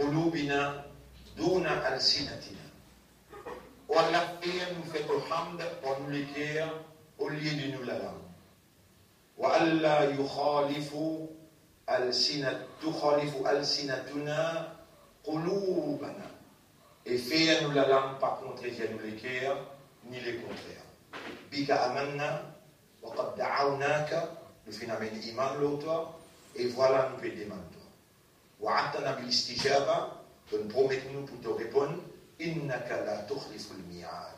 قلوبنا دون ألسنتنا. Allah nous fait le hamd pour nous l'écrire au lieu de nous la langue. وألا تخالف ألسنتنا قلوبنا. Et faire nous la langue par contre nous l'écrire ni le contraire. بك آمنا وقد دعوناك. Nous faisons un iman l'autre et voilà nous peut demander. وعدتنا بالاستجابة. Nous promettons pour te répondre. إنك لا تخلف الميعاد.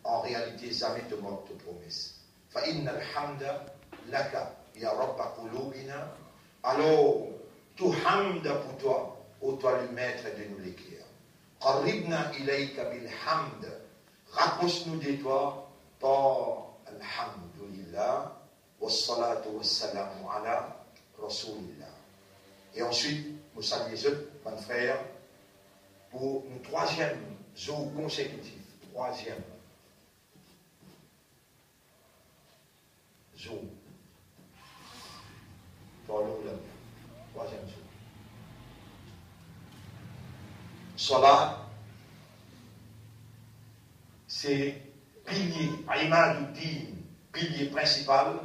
En réalité, jamais te manque de promesse. فإن الحمد لك يا رب قلوبنا. Alors, tout hamd pour toi, ô toi le maître de nous l'écrire. قربنا إليك بالحمد. Rapproche-nous de toi par alhamdulillah wassalatu wassalamu ala rasulillah. Et ensuite, nous saluons les autres, mon frère, pour une troisième jour consécutif. Troisième jour. Troisième jour. Salat, c'est pilier, Imad din, pilier principal,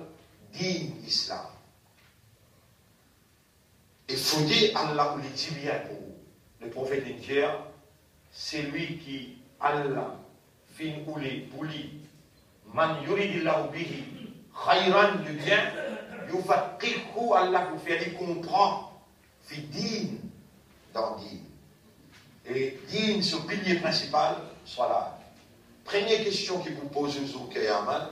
din islam. Et fondé Allah ou les tibiens pour le prophète indien, c'est lui qui Allah fin ou les poulis, man yuridillahu bihi khayran du bien, yufaqihu Allah pour faire lui comprendre, fi din, dans din. Et din, ce pilier principal, soit là. Première question qui vous pose au Qiyamah,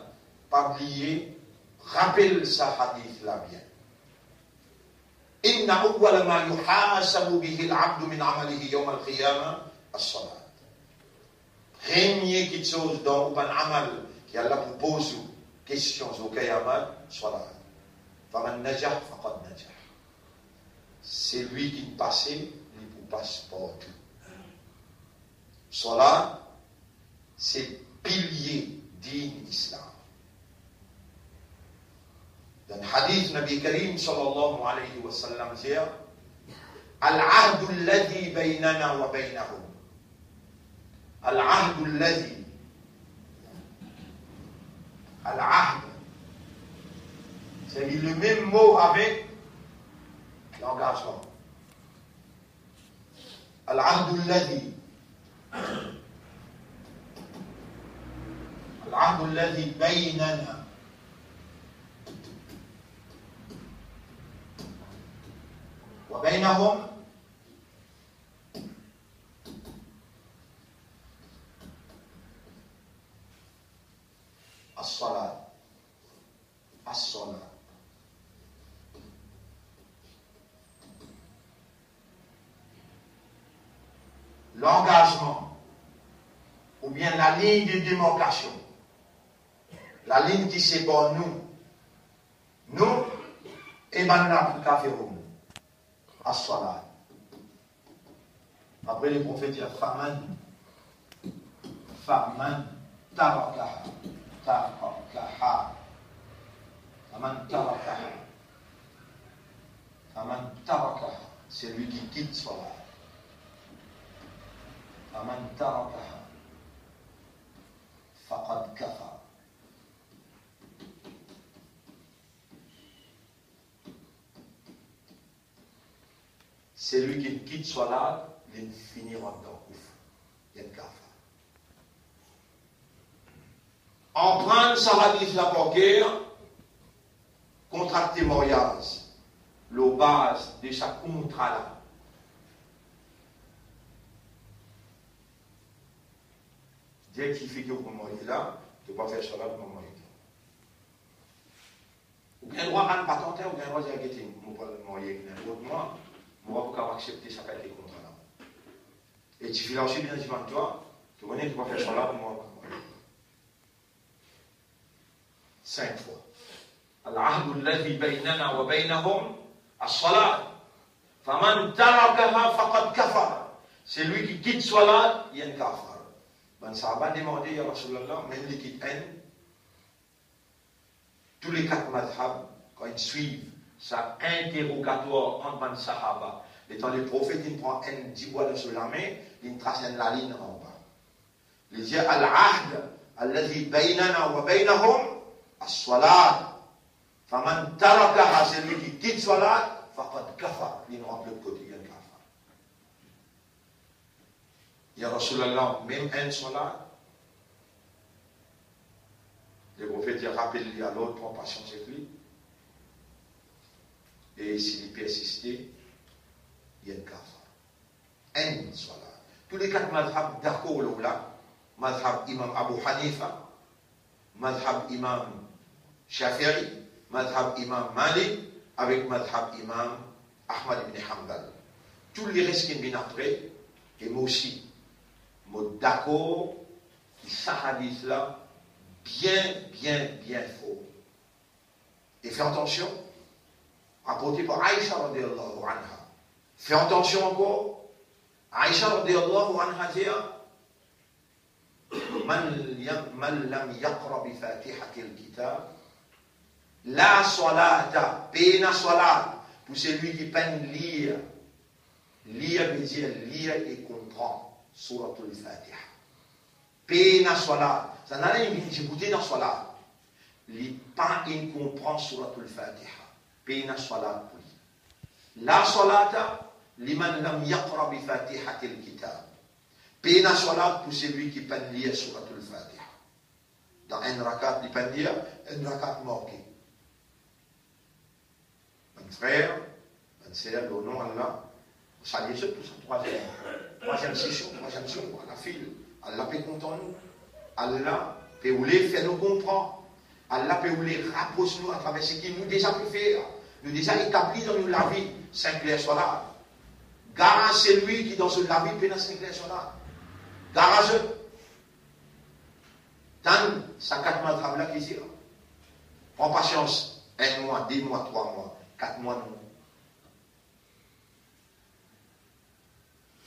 pas oublier, rappelle ça hadith là bien. إن أول ما يحاسب به العبد من عمله يوم القيامة الصلاة. Première chose dans un amal qui Allah vous pose questions au Qiyamah, salat. فمن نجح فقد نجح. C'est lui qui passe, il vous passe partout. Salat, c'est pilier din islam. Dans le hadith Nabi Karim sallallahu alayhi wa sallam dit Al-ahdu alladhi baynana wa baynahum. Al-ahdu alladhi. Al-ahd. C'est le même mot avec l'engagement. Al-ahdu alladhi. Al-ahdu alladhi baynana. وبينهم الصلاة. L'engagement ou bien la ligne de démarcation, la ligne qui sépare nous et maintenant Kafirun. As-salat. Après les prophètes, il y a Faman tarakaha. Faman tarakaha. C'est lui qui quitte salat. Faman tarakaha. Faqad kafar. C'est lui qui quitte Salat, il finira dans Kouf. Il y a une gaffe. Emprunte sa hadith la guerre, contracter mariage, le base de sa contrat là. Dès qu'il fait que vous mariez là, tu ne peux pas faire Salat pour marier. Ou bien droit à ne pas tenter, ou bien droit à guetter. Je ne peux pas marier avec n'importe moi. Moi, vous pouvez accepter ça avec les contrats là. Et tu fais aussi bien devant toi, tu connais, tu vas faire ça là pour moi. 5 fois. Al-ahdu alladhi baynana wa baynahum as-salat. Faman tarakaha faqad kafar. C'est lui qui quitte salat, il y a un kafar. Ben ça va demander à Rasulallah, même les qui haine, tous les 4 madhab, quand ils suivent, ça interrogatoire entre les Sahaba. Étant les prophètes, ils prennent un petit bois sur la main, ils tracent la ligne en bas. Ils disent Al-Ahd, alladhi baynana wa baynahum, as-salat. Faman tarakaha, c'est lui qui quitte salat, faqad kafar. Il nous rentre le côté, il y a un kafar. Ya Rasulallah, même un salat. Le prophète il rappelle à l'autre, prends patience avec lui. Et s'il persistait, il y a un kafar. Un salat. Tous les quatre madhab d'accord là, madhab imam Abu Hanifa, madhab imam Shafi'i, madhab imam Malik, avec madhab imam Ahmad ibn Hanbal. Tous les restes qui viennent après, et moi aussi, moi d'accord, que ce hadith là, bien faux. Et fais attention, rapporté par Aïcha radiyallahu anha. Fais attention encore, Aïcha radiyallahu anha dit Man lam yaqra bi fatihati al-kitab la salata, pena salat, pour celui qui peine lire. Lire veut dire lire et comprendre suratul Fatiha. Pena salat, ça n'a rien d'écouter dans salat. Il pas il comprend suratul Fatiha. Pena salat pour lui. La salata liman lam yaqra bi fatihati al-kitab. Pena salat pour celui qui peine lire suratul Fatiha. Dans un rakat, il peut lire un rakat manqué. Mon frère, mon sœur, au nom d'Allah, vous saluez ce tout ça, troisième session, la file. Allah peut content nous. Allah peut vous les faire nous comprendre. Allah peut vous les rapprocher nous à travers ce qu'il nous déjà pu faire. Nous déjà établi dans nous la vie, 5 clairs solar. Garage celui qui dans ce la vie peut dans 5 clairs solar. Garage. Tant, ça 4 mois de travail là qui dit. Prends patience. 1 mois, 2 mois, 3 mois, 4 mois, non.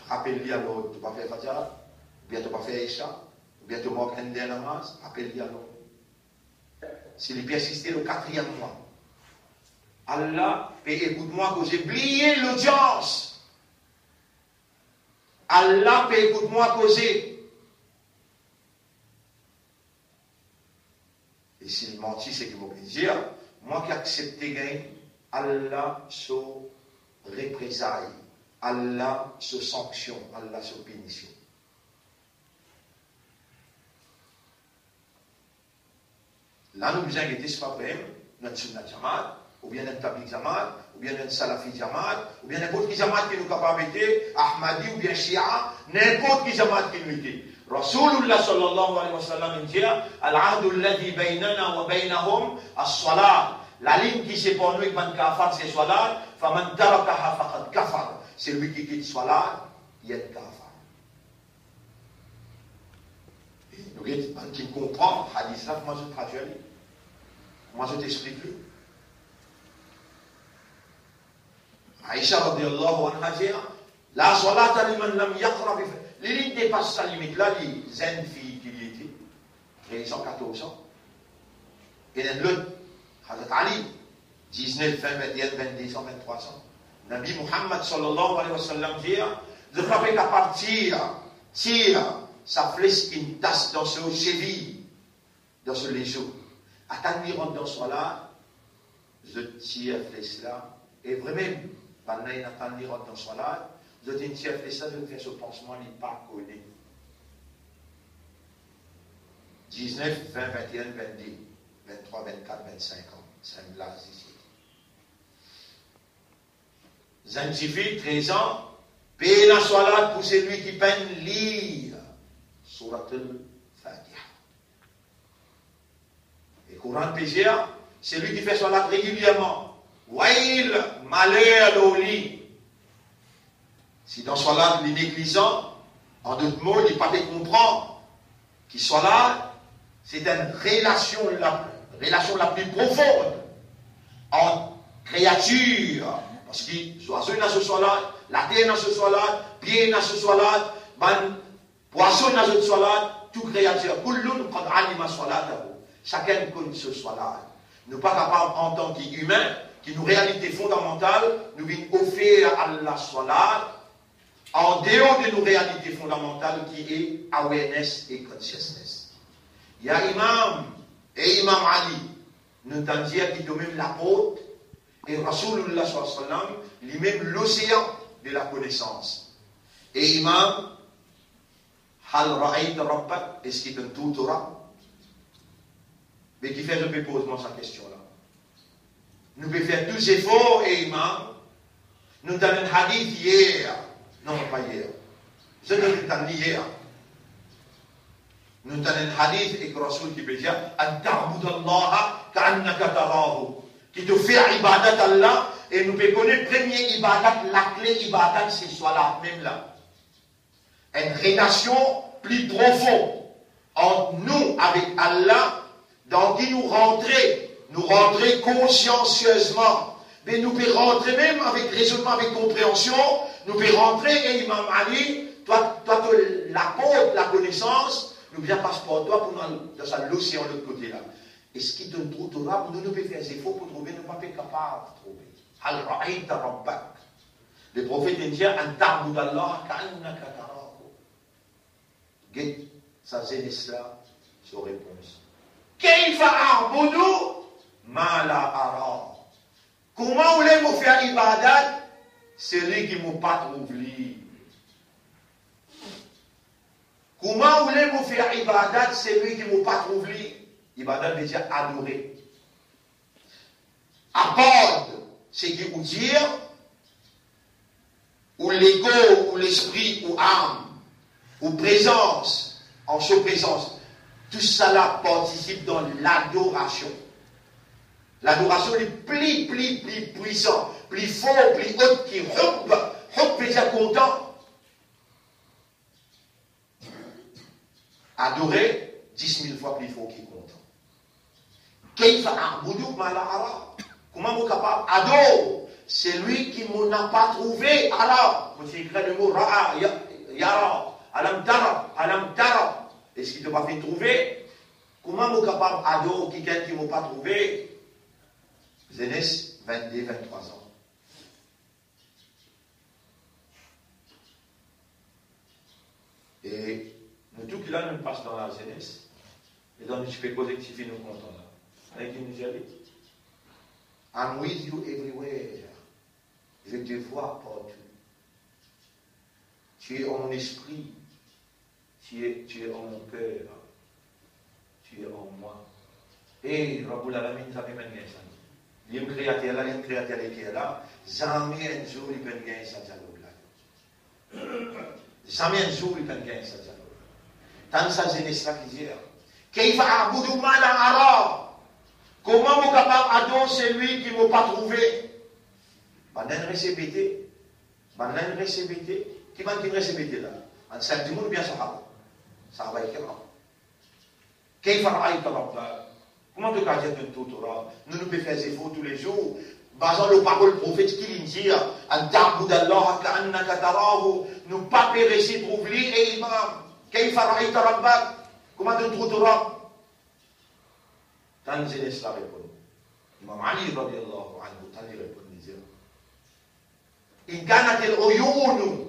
Rappelle-lui alors, tu ne vas pas faire Fatiha, ou bien tu ne vas pas faire Isha, ou bien tu manques un dernier namaz, rappelle-lui alors. S'il persistait le 4e mois, Allah, écoute-moi que j'ai oublié l'audience. Allah, écoute-moi que j'ai. Et s'il mentit, c'est qu'il va dire, moi qui accepte gain, Allah se représaille, Allah se sanctionne, Allah se punition. Là, nous besoin de ce problème, notre sunnah jamaat, ou bien notre tabligh jamaat, ou bien notre salafi jamaat, ou bien n'importe qui jamaat qui nous capable de Ahmadi ou bien Shia, n'importe qui jamaat qui nous était. Rasulullah sallallahu alayhi wa sallam dit Al-ahdu alladhi baynana wa baynahum as-salat. La ligne qui sépare nous et man kafar, c'est salat. Faman tarakaha faqad kafar. C'est lui qui quitte salat, il y a kafar. Et nous avons qui comprend, hadith là, moi je traduis. Moi je t'explique lui. Aïcha radiyallahu anha dit la salata liman lam yaqra bi. Les lignes dépassent sa limite. Là, les jeunes filles qui y étaient, 13 ans, 14 ans. Et l'autre, Hazrat Ali, 19, 20, 21, 22 ans, 23 ans. Nabi Muhammad sallallahu alayhi wa sallam dit, de frapper qu'à partir, tire sa flèche qui tasse dans ce cheville, dans ce légeau. Attends, rentre dans ce là, je tire la flèche là, et vraiment, pendant qu'il attend, rentre dans ce là, je dis, tiens, fais ça, je fais ce pansement, il n'est pas connu. 19, 20, 21, 22, 23, 24, 25 ans. C'est un blase ici. Zanjifi, 13 ans, paye la salat pour celui qui peine lire Suratul Fatiha. Et Coran PGA, c'est lui qui fait salat régulièrement. Wail, malheur au lit. Si dans salat, il est négligent, en d'autres mots, il n'est pas comprendre qu'il soit là, c'est une relation la plus profonde entre créatures. Parce que l'oiseau dans ce salat, la terre dans ce salat, pied dans ce salat, poisson dans ce salat, toute créature. Chacun connaît ce salat. Nous ne sommes pas capables en tant qu'humains qui nous réalité fondamentale, nous venons offrir à la salat, en dehors de nos réalités fondamentales qui est awareness et consciousness. Il y a Imam et Imam Ali, nous t'en dire qui même l'apôtre, et Rasulullah sallallahu alayhi wa sallam, lui-même l'océan de la connaissance. Et Imam, Hal ra'ayta rabbak, est-ce qu'il donne tout Torah? Mais qui fait, je peux poser moi cette question-là. Nous pouvons faire tous efforts, et Imam, nous avons un hadith hier, non pas hier, je ne l'ai pas hier. Nous avons un hadith et que Rasul qui peut dire, An ta'budallaha ka'annaka tarahu, qui te fait ibadat Allah, et nous pouvons connaître premier ibadat, la clé ibadat, c'est soit là, même là. Une relation plus profonde entre nous avec Allah, dans qui nous rentrer consciencieusement. Mais nous pouvons rentrer même avec raisonnement, avec compréhension, nous pouvons rentrer, et Imam Ali, toi l'apôtre, la connaissance, nous vient passer pour toi pour dans l'océan de l'autre côté là. Et ce qui te trouve Torah, nous pouvons faire des efforts pour trouver, nous ne sommes pas capables de trouver. Al ra'ayta rabbak. Le prophète indien, An ta'budallaha ka'annaka tarahu. Guette sa jeunesse là, sa réponse. Kayfa a'budu ma la ara. Comment voulez-vous faire ibadat? C'est lui qui ne m'a pas trouvé. Comment voulez-vous faire ibadat? C'est lui qui ne m'a pas trouvé. Ibadat veut dire adorer. Apporte, c'est qui vous dire, ou l'ego, ou l'esprit, ou âme, ou présence, en présence. Tout cela participe dans l'adoration. L'adoration est plus puissant, plus fort, plus haute, qui veut dire content. Adorer 10 000 fois plus fort qu'il content. Kayfa a'budu ma la ara. Comment vous capable adore? C'est lui qui ne m'a pas trouvé. Alors, vous écrivez le mot ra'a, yara, alam tara. Est-ce qu'il ne t'a pas fait trouver? Comment vous capable adore quelqu'un qui ne m'a pas trouvé? Genèse 22, 23 ans. Et nous, tout qui là, nous passe dans la jeunesse. Et dans le petit collectif, nous comptons là. Avec qui nous dit, I'm with you everywhere. Je te vois partout. Tu es en mon esprit. Tu es en mon cœur. Tu es en moi. Et Rabbul Alamin, ça fait même ça. Il y a un créateur là, il y a un créateur qui est là. Jamais un jour il peut gagner sa dialogue là. Jamais un jour il peut gagner sa dialogue. Tant ça jeunesse là qui dit, Kayfa a'budu ma la ara. Comment vous capable d'adorer celui qui ne m'a pas trouvé? Banan recébité. Qui m'a dit recébité là? En 5 jours, bien ça va. Ça va être là. Kayfa ra'ayta rabbak. Comment tu as dit de tout Torah? Nous pouvons faire des efforts tous les jours. Basant le parole prophète qui dit, An ta'budallaha ka'annaka tarahu. Nous pas périsser pour oublier et imam. Kayfa ra'ayta rabbak. Comment tu trouves Torah? Tant jeunesse la répond. Imam Ali radiyallahu anhu, tant il répond, il dit, In kanat al-uyun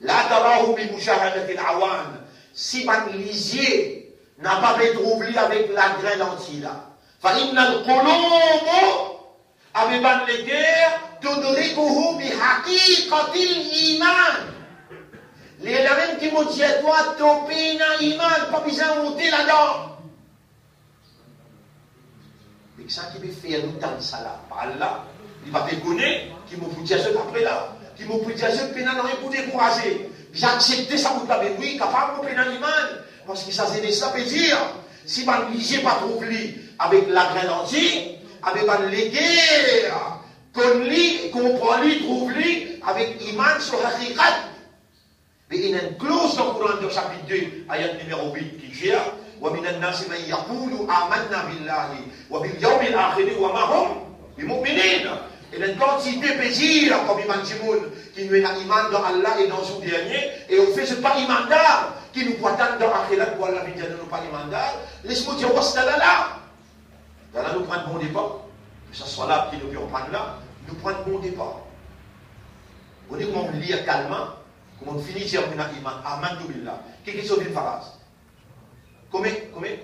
la tarahu bi mushahadati al-awan. Si man lisier n'a pas été trouvé avec la graine entière. فَإِنَّ الْقُلُوبُ أَبِبَنْ لَكَيْرِ تُدْرِكُهُ بِحَقِيقَةِ الْإِيمَانِ. Les éléments qui m'ont dit à toi, topé dans l'iman, pas besoin de monter là-dedans. Mais ça qui veut faire nous dans ça là, par là, il va te connaître, qui m'ont dit à ce après là, qui m'ont dit à ce pénal rien pour décourager. J'ai accepté ça pour ta oui, capable de pénal l'iman. Parce que ça, c'est ça peut dire, si vous ne pas trouvé avec la graine entière, avec les guerres, comprend-lui, trouve-lui, avec Iman sur la Hakikat. Mais il y a une clause dans le Coran de chapitre 2, ayat numéro 8, qui dit, وَمِنَ النَّاسِ مَنْ يَقُولُ آمَنَّا بِاللَّهِ وَبِالْيَوْمِ الْآخِرِ وَمَا هُمْ بِمُؤْمِنِينَ. Il y a une quantité de plaisir, comme Iman Timoun, qui nous est un iman dans Allah et dans son dernier, et on fait ce pas imandal, qui nous attend dans Akhirat pour Allah, mais nous pas imandal. Laisse-moi dire, what's là? Dans là, nous prenons bon départ. ce soit là qui nous peut prendre là, nous prenons bon départ. Vous voyez comment on lit calmement, comment on finit dire Aman Doubillah. Qu'est-ce qui sauve une phrase? Combien?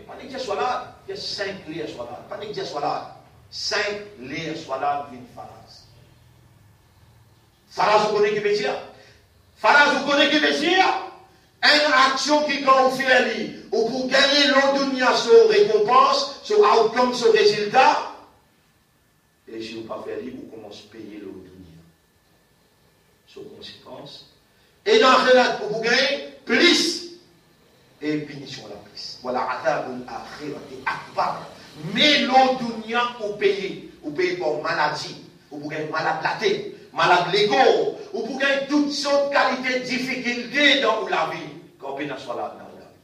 Pas de dire soit là, il y a 5 liens soit là. Pas de dire soit là. 5 liens soit là d'une phrase. Phrase, vous connaissez qui veut dire? Phrase, vous connaissez qui veut dire? Une action qui, quand vous faites, ou pour gagner l'audunia sur récompense, sur outcome, sur résultat, et si vous ne pas faire, vous commencez à payer l'audunia. Sur conséquence. Et dans la pour vous gagner, plus, et punition la plus. Voilà, adabul akhirah et akbar. Mais l'audunia, vous payez pour maladie, vous gagner malade la tête, malade l'ego, vous gagner toutes sortes de qualités, de difficultés dans la vie. Quand on soit là dans la vie.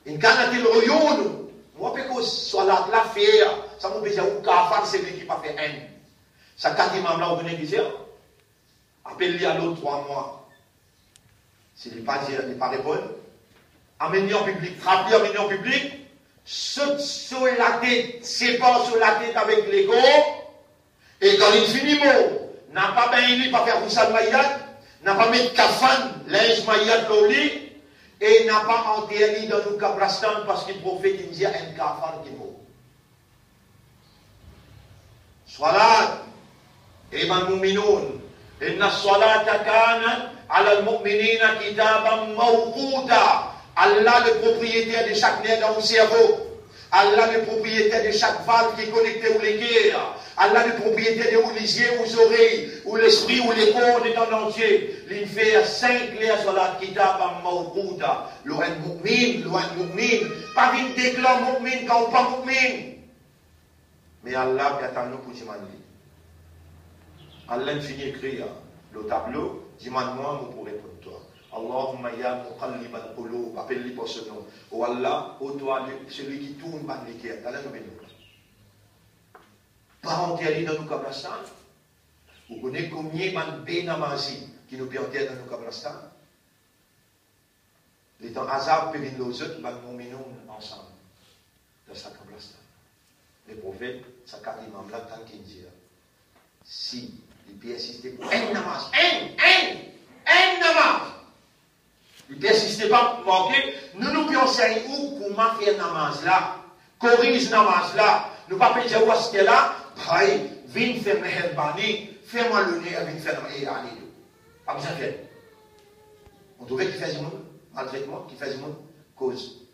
Une canne de l'oyon, moi, parce que soit là, la faire, ça m'a dit, ou kafar, c'est lui qui n'a pas fait un. Ça, quand il m'a là, vous venez dire, appelle-lui à l'autre 3 mois. S'il n'est pas répondre, amenez en public, frappez amenez en public, saute sur la tête, sépare sur la tête avec l'ego, et quand il finit mot, n'a pas bien lui, pas faire Roussal Maïad, n'a pas mis kafan, linge Maïad l'oli, et n'a pas enterré dans le Kabrastan parce qu'il prophète, il dit un kafan qui mot. Soit là, إيمان المؤمنون إن الصلاة كانت على المؤمنين كتابا موقوتا. Allah le propriétaire de chaque nerf dans le cerveau. Allah le propriétaire de chaque valve qui est connectée ou l'équerre. Allah le propriétaire de ou les yeux, ou les oreilles, ou l'esprit, ou les corps de ton entier. Il fait 5 liens sur la kitabam mawquta. Loin mu'min. Pas vite déclare mu'min quand on pas mu'min. Mais Allah qui attend nous pour dire Allah finit écrire le tableau, dis-moi, vous pourrez répondre toi. Allahumma ya muqallib al-qulub, appelle-lui pour ce nom. Oh Allah, oh toi, celui qui tourne par l'équerre, t'as l'air de nous. Pas enterré dans nos kablastan. Vous connaissez combien de bénamazi qui nous enterrent dans nos kablastan? Les temps hasard peuvent venir aux autres, nous menons ensemble dans sa kablastan. Les prophètes, ça qu'a dit Mamla, tant qu'il dit, si il peut insister pour un namaz, un namaz. Il peut insister pas pour manquer. Nous pouvons enseigner où comment faire namaz là, corrige namaz là. Nous ne pouvons pas dire où est-ce qu'elle est là. Bhaï, viens faire meherbani, fais-moi le nez, viens faire meherbani. Pas besoin de faire. On trouvait qu'il faisait monde, maltraitement, qu'il faisait monde, cause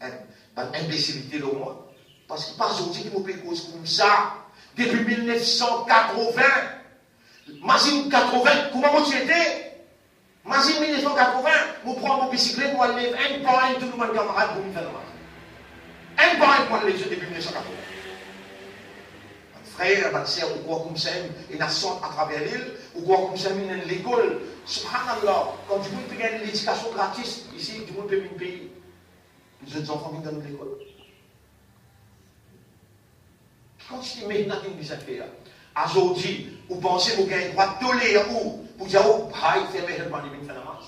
imbécilité au moins. Parce qu'il passe aujourd'hui qu'il me fait cause comme ça. Depuis 1980. Imagine 80, comment moi tu étais? Imagine 1980, je prends mon bicyclette, moi je lève un point, tout le monde camarade pour me faire le match. Un point, moi je lève depuis 1980. Un frère, ma soeur, ou quoi comme ça, une nation à travers l'île, ou quoi comme ça, une l'école. Subhanallah, quand du monde peut gagner l'éducation gratis, ici, du monde peut me payer. Les autres enfants viennent dans l'école. Quand tu dis maintenant une des affaires, aujourd'hui, vous pensez que vous avez le droit de tolérer où? Vous dites, oh, il fait meilleur pour les namaz.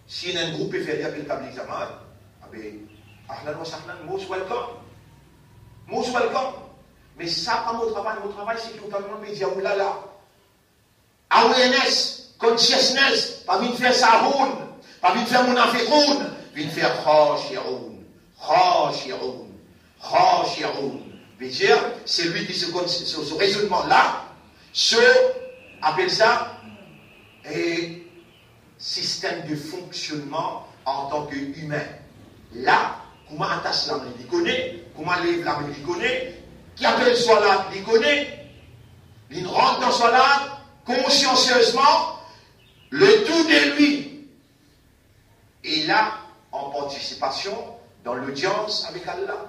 Si un groupe est fait avec le tabli examen, ahlan wa sahlan, most welcome. Most welcome. Mais ça, pas mon travail, c'est totalement média ou là. Awareness, consciousness, pas vite faire sahoun, pas vite faire munafiqoun, vite faire khashi'oun. Veut dire, c'est lui qui ce raisonnement-là, appelle ça système de fonctionnement en tant qu'humain. Là, comment attache l'âme, il connaît, comment lève l'âme, il connaît, qui appelle Salat, il connaît, il rentre dans Salat consciencieusement, le tout de lui. Et là, en participation dans l'audience avec Allah.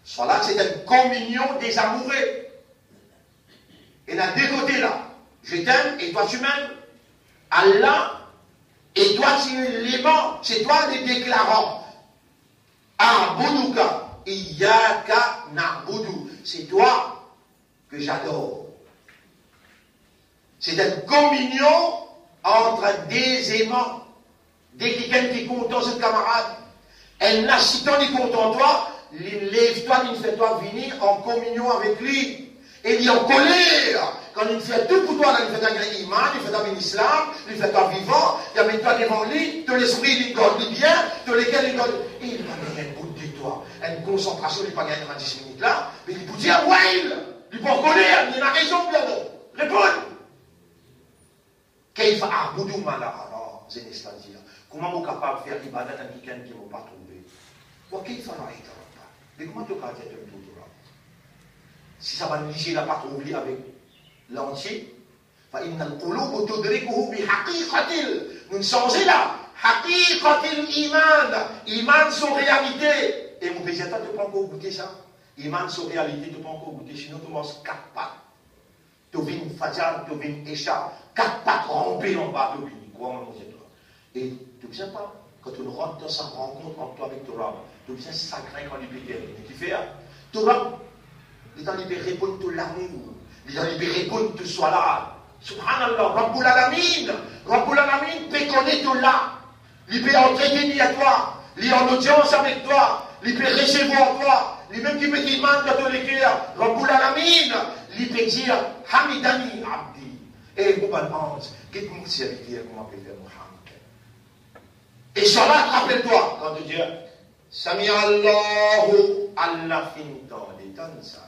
Salat, c'est une communion des amoureux. Et là, deux côtés là, je t'aime et toi tu m'aimes. Allah, et toi tu es l'aimant, c'est toi le déclarant. A'buduka, iyyaka na'budu. C'est toi que j'adore. C'est une communion entre des aimants. Dès que quelqu'un qui est content, c'est le camarade. Elle n'a si tant est content toi, lève-toi, il fait toi venir en communion avec lui. Et il est en colère. Quand il fait tout pour toi, là, il fait un grand iman, il fait un islam, il fait un vivant, il met toi devant lui, de l'esprit, il garde bien, de lesquels il garde. Et il va gagner un bout de toi, une concentration, il va gagner dans 10 minutes là, mais il peut dire, ouais, il est en colère, il a raison, bien non. Réponds. Qu'il va à boudou malade, alors, c'est une dire. Comment vous êtes capable de faire ibadat à quelqu'un qui ne va pas trouver? Ou qu'il va là, mais comment tu vas dire tout là? Si ça va nous dire, il n'a pas trouvé avec l'entier, فإن القلوب تدركه بحقيقة nous sommes là حقيقة الإيمان إيمان sur réalité et mon péché toi tu peux encore goûter ça إيمان sur réalité tu peux encore goûter sinon tu manges 4 pattes tu viens fajar tu viens écha 4 pattes rempées en bas tu viens quoi manger toi et tu ne sais pas quand tu rentres dans sa rencontre entre toi avec Torah tu ne sais sacré quand il peut tu fais Torah il t'a libéré pour tout l'amour il a libéré pour que tu sois là. Subhanallah, Rabbul Alamin. Rabbul Alamin peut connaître tout là. Il peut entrer à toi. Il est en audience avec toi. Il peut recevoir toi. Il même qui peut dire man dans tous les cœurs. Rabbul Alamin. Il peut dire Hamidani Abdi. Et vous ange, qu'est-ce que mon serviteur, comment peut faire Mohammed? Et Salat, rappelle-toi, quand tu dis Sami Allahu Allah fintan de tansa.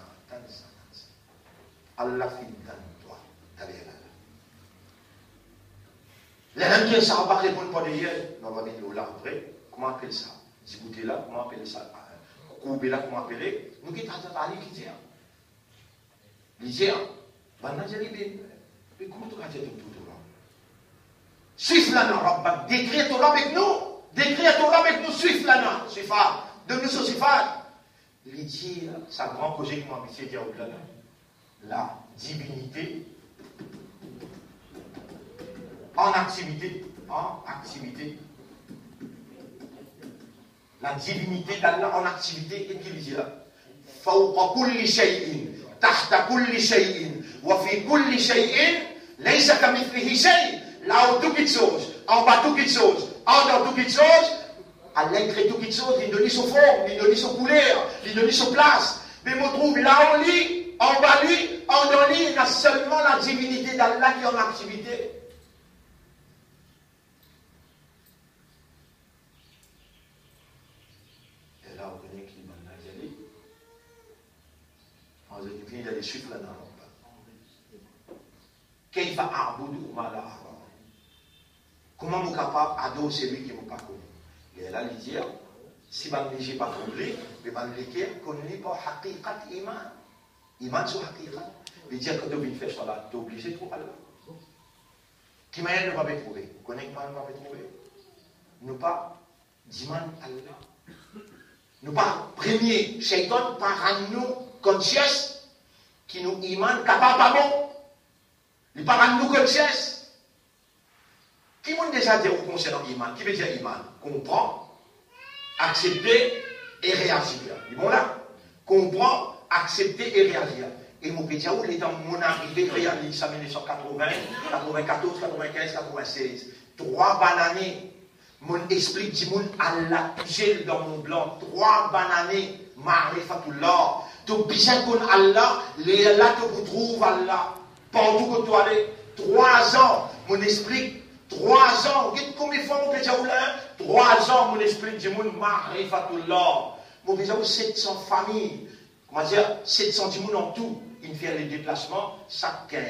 Allah fintan toi, t'allez là. Les gens qui ne savent pas répondre pour des yeux, on va mettre là après. Comment appeler ça? Zibouté là, comment appeler ça? Koubé là, comment appeler? Nous qui t'attendons à aller qui dire? L'Isère, maintenant j'ai l'idée. Mais comment tu vas dire tout là? Suif là, Rabbak, décris Torah avec nous. Décris Torah avec nous, suif là, suifa. De nous sur suifa. L'Isère, ça grand projet qui m'a habitué dire au-delà là. La divinité en activité. La divinité d'Allah en activité, et qui dit là فوق كل شيء تحت كل شيء وفي كل شيء ليس كمثله شيء. Là où toute chose, en bas toute chose, en dehors toute chose, Allah crée toute chose, il donne son forme, il donne son couleur, il donne son place. Mais on trouve là où lui, en bas lui, en dans lui, il y a seulement la divinité d'Allah qui est en activité. Et là, on connaît qui m'a dit. On a dit qu'il y a des chiffres là-dedans. Kayfa a'budu ma la ara. Comment nous capable d'adorer celui qui ne m'a pas connu? Et là, il dit, si je n'ai pas compris, je vais connaît pas haqiqat iman. Iman sur haqiqat. Il dit que tu veux faire ça, tu es obligé de trouver Allah. Qui m'a ne va pas trouver? Vous connaissez comment ne va pas trouver? Nous pas d'iman Allah. Nous pas premier, Shaitan par nous conscience qui nous iman capable pas bon. Il par nous conscience. Qui m'a déjà dit au concernant iman? Qui veut dire iman? Comprendre, accepter et réagir. Ils vont là. Comprendre, accepter et réagir. Et mon pédiaou, il est dans mon arrivée réaliste en 1980, 94, 95, 96. 3 bananées. Mon esprit dit, mon Allah, touché dans mon blanc. 3 bananées. Marifatullah. Tu bien qu'on Allah, là que vous trouvez Allah. Partout que tu allais. 3 ans, mon esprit. 3 ans, combien de fois mon pédiaou là? 3 ans, mon esprit dit, mon Marifatullah. Mon pédiaou, 700 familles. Comment dire, 700 dimoun en tout. Il fait les déplacements chaque 15.